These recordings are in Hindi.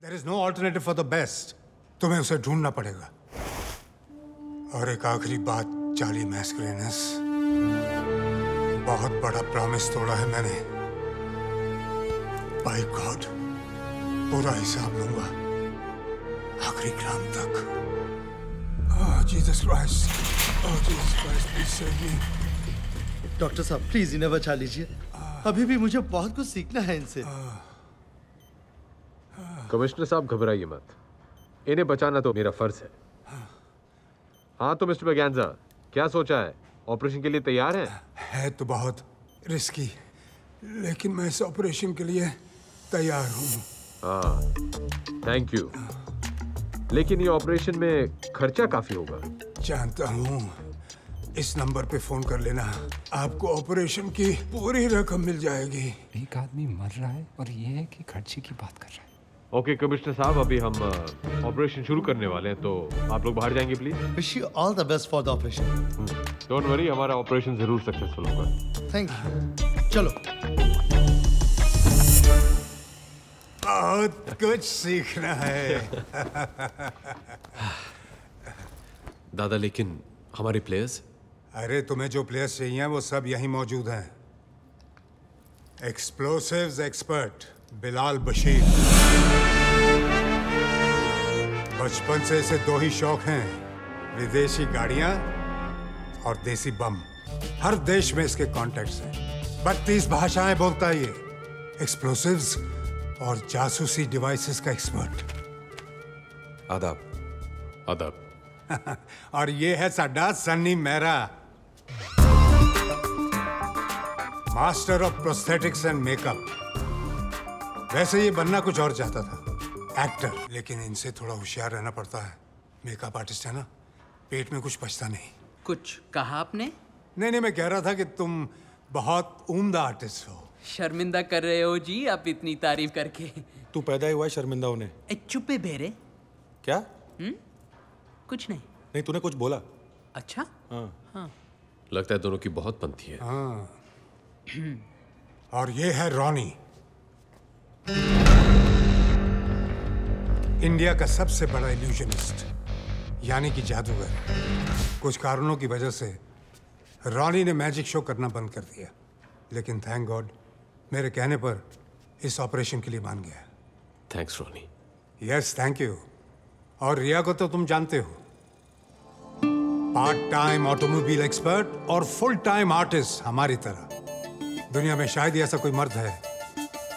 There is no alternative for the best. तुम्हें उसे ढूंढना पड़ेगा। और एक आखिरी बात, चार्ली मैस्करेनस, बहुत बड़ा प्रॉमिस तोड़ा है मैंने। बाय गॉड, पूरा हिसाब लूंगा आखिरी ग्राम तक। Jesus Christ, Jesus Christ, please save me. Doctor साहब प्लीज इन्हें बचा लीजिए, अभी भी मुझे बहुत कुछ सीखना है इनसे। कमिश्नर साहब घबराइए मत, इन्हें बचाना तो मेरा फर्ज है। हाँ तो मिस्टर बगैंजा, क्या सोचा है? ऑपरेशन के लिए तैयार हैं? है तो बहुत रिस्की, लेकिन मैं इस ऑपरेशन के लिए तैयार हूँ। हाँ, थैंक यू। लेकिन ये ऑपरेशन में खर्चा काफी होगा। जानता हूँ, इस नंबर पे फोन कर लेना, आपको ऑपरेशन की पूरी रकम मिल जाएगी। एक आदमी मर रहा है और ये है कि खर्चे की बात कर रहा है। ओके कमिश्नर साहब, अभी हम ऑपरेशन शुरू करने वाले हैं, तो आप लोग बाहर जाएंगे please. Wish you all the best for the operation. Don't worry, हमारा ऑपरेशन जरूर सक्सेसफुल होगा। Thank you. चलो। बहुत कुछ सीखना है। दादा, लेकिन हमारे प्लेयर्स? अरे तुम्हें जो प्लेयर्स चाहिए वो सब यहीं मौजूद हैं। Explosives expert Bilal Bashir. बचपन से इसे दो ही शौक हैं, विदेशी गाड़ियां और देसी बम। हर देश में इसके कॉन्टैक्ट्स हैं। 32 भाषाएं बोलता है ये। एक्सप्लोसिव्स और जासूसी डिवाइसेस का एक्सपर्ट। आदाब। आदाब। और ये है साडा Sunny Mehra, master of prosthetics and makeup. वैसे ये बनना कुछ और चाहता था, एक्टर, लेकिन इनसे थोड़ा होशियार रहना पड़ता है। मेकअप आर्टिस्ट है ना, पेट में कुछ बचता नहीं। कुछ कहा आपने? नहीं, मैं कह रहा था कि तुम बहुत उम्दा आर्टिस्ट हो। शर्मिंदा कर रहे हो जी आप इतनी तारीफ करके। तू पैदा ही हुआ है शर्मिंदा होने। चुप्पे बेरे। क्या? कुछ नहीं। नहीं, तूने कुछ बोला। अच्छा? हाँ। लगता है दोनों की बहुत बनती है। हाँ। और ये है रॉनी, इंडिया का सबसे बड़ा इल्यूजनिस्ट, यानी कि जादूगर। कुछ कारणों की वजह से रॉनी ने मैजिक शो करना बंद कर दिया, लेकिन थैंक गॉड मेरे कहने पर इस ऑपरेशन के लिए मान गया। Thanks Ronnie. Yes, thank you. और रिया को तो तुम जानते हो, पार्ट टाइम ऑटोमोबाइल एक्सपर्ट और फुल टाइम आर्टिस्ट हमारी तरह। दुनिया में शायद ही ऐसा कोई मर्द है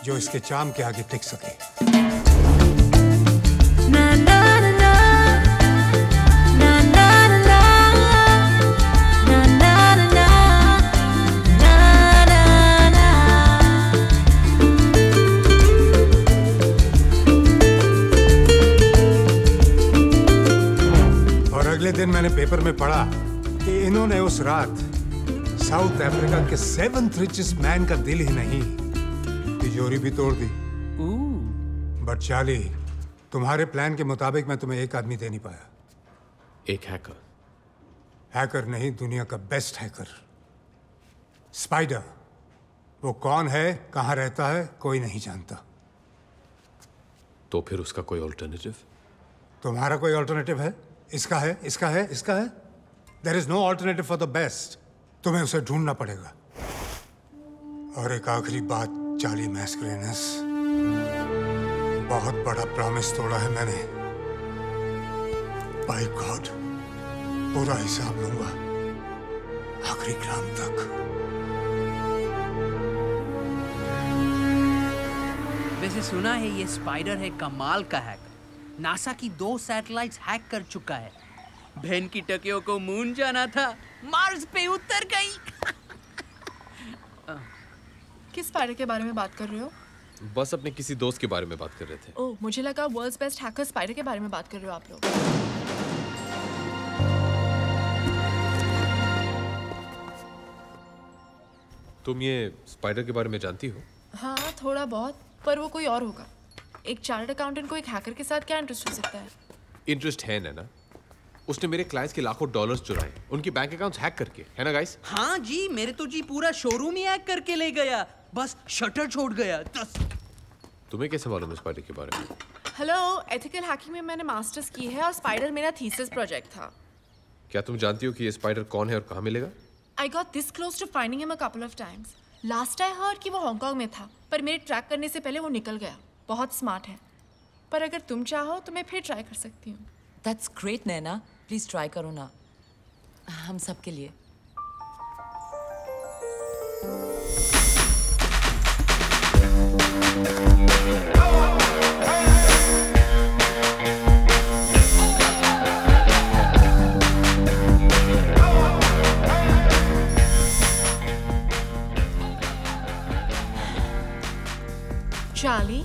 जो इसके चाम के आगे टिक सके। और अगले दिन मैंने पेपर में पढ़ा कि इन्होंने उस रात साउथ अफ्रीका के 7th richest मैन का दिल ही नहीं, तिजोरी भी तोड़ दी। बट चार्ली, तुम्हारे प्लान के मुताबिक मैं तुम्हें एक आदमी दे नहीं पाया। एक हैकर? हैकर नहीं, दुनिया का बेस्ट हैकर, स्पाइडर। वो कौन है, कहां रहता है, कोई नहीं जानता। तो फिर उसका कोई ऑल्टरनेटिव? तुम्हारा कोई ऑल्टरनेटिव है? इसका है, इसका है, इसका है। There is no alternative for the best. तुम्हें उसे ढूंढना पड़ेगा। और एक आखिरी बात, चार्ली मैस्करेनस, बहुत बड़ा प्रॉमिस तोड़ा है मैंने। बाय गॉड, पूरा हिसाब लूंगा आखिरी ग्राम तक। वैसे सुना है ये स्पाइडर है कमाल का हैकर। नासा की 2 सैटेलाइट्स हैक कर चुका है। बहन की टकियों को मून जाना था, मार्स पे उतर गई। किस स्पाइडर के बारे में बात कर रहे हो? बस अपने किसी दोस्त के बारे में बात कर रहे थे। ओह, मुझे लगा वर्ल्ड्स बेस्ट हैकर स्पाइडर के बारे में बात कर रहे हो आप लोग। तुम ये स्पाइडर के बारे में जानती हो? हाँ, थोड़ा बहुत, पर वो कोई और होगा। एक चार्टर्ड अकाउंटेंट को एक हैकर के साथ क्या इंटरेस्ट हो सकता है? इंटरेस्ट है ना? उसने मेरे क्लाइंट्स के लाखों डॉलर्स चुराए, उनके बैंक अकाउंट्स हैक करके, है ना गाइस? हाँ जी, मेरे तो जी पूरा शोरूम ही हैक करके ले गया, बस शटर छोड़ गया। तुम्हें कैसे मालूम है स्पाइडर के बारे में? हेलो, एथिकल हैकिंग में मैंने मास्टर्स की है और स्पाइडर मेरा थीसिस प्रोजेक्ट था। क्या तुम जानती हो कि ये स्पाइडर कौन है और कहाँ मिलेगा? I got this close to finding him a couple of times. Last I heard कि वो हांगकांग में था, पर मेरे ट्रैक करने से पहले वो निकल गया। बहुत स्मार्ट है। पर अगर तुम चाहो तो मैं फिर ट्राई कर सकती हूँ। That's great, Naina. Please try करो ना, हम सब के लिए। चार्ली,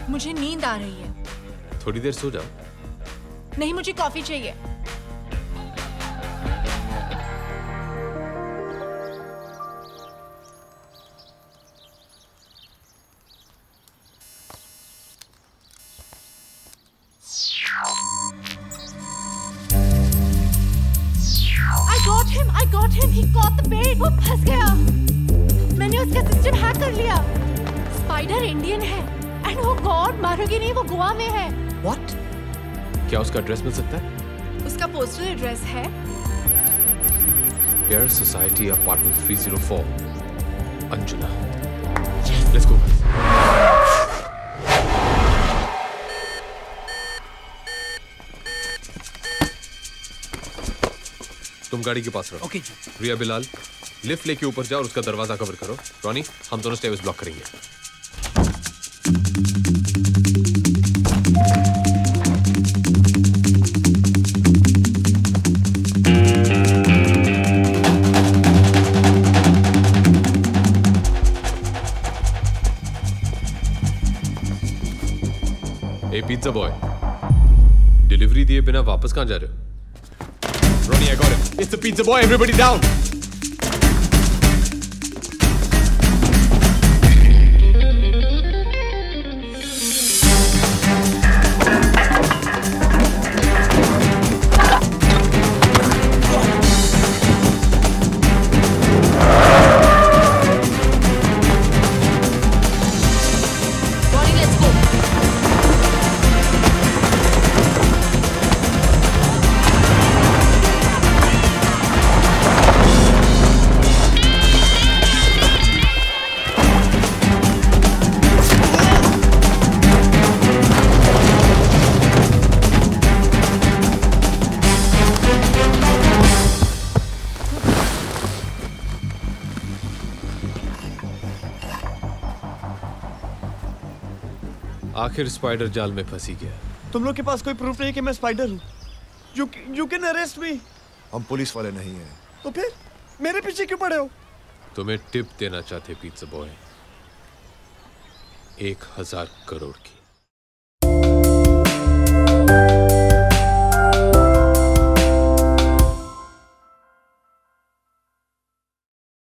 मुझे नींद आ रही है। थोड़ी देर सो जाओ। नहीं, मुझे कॉफी चाहिए। I got him. He caught the bait. वो फंस गया। मैंने उसका सिस्टम हैक कर लिया। स्पाइडर इंडियन है एंड वो गॉड मारोगे नहीं, वो गोवा में है। What? क्या उसका एड्रेस मिल सकता है? उसका पोस्टल एड्रेस है air society apartment 304 Anjuna. Let's go. तुम गाड़ी के पास रहो। ओके जी। रिया बिलाल, लिफ्ट लेके ऊपर जाओ और उसका दरवाजा कवर करो। रॉनी, हम दोनों स्टेयर्स ब्लॉक करेंगे। ए पिज्जा बॉय, डिलीवरी दिए बिना वापस कहां जा रहे हो? Ronnie, I got him. It's the pizza boy. Everybody down. आखिर स्पाइडर जाल में फंसी गया। तुम लोग के पास कोई प्रूफ नहीं कि मैं स्पाइडर हूँ? यू कैन अरेस्ट मी। हम पुलिस वाले नहीं हैं। तो फिर मेरे पीछे क्यों पड़े हो? तुम्हें टिप देना चाहते पिज्जा बॉय, 1000 करोड़ की।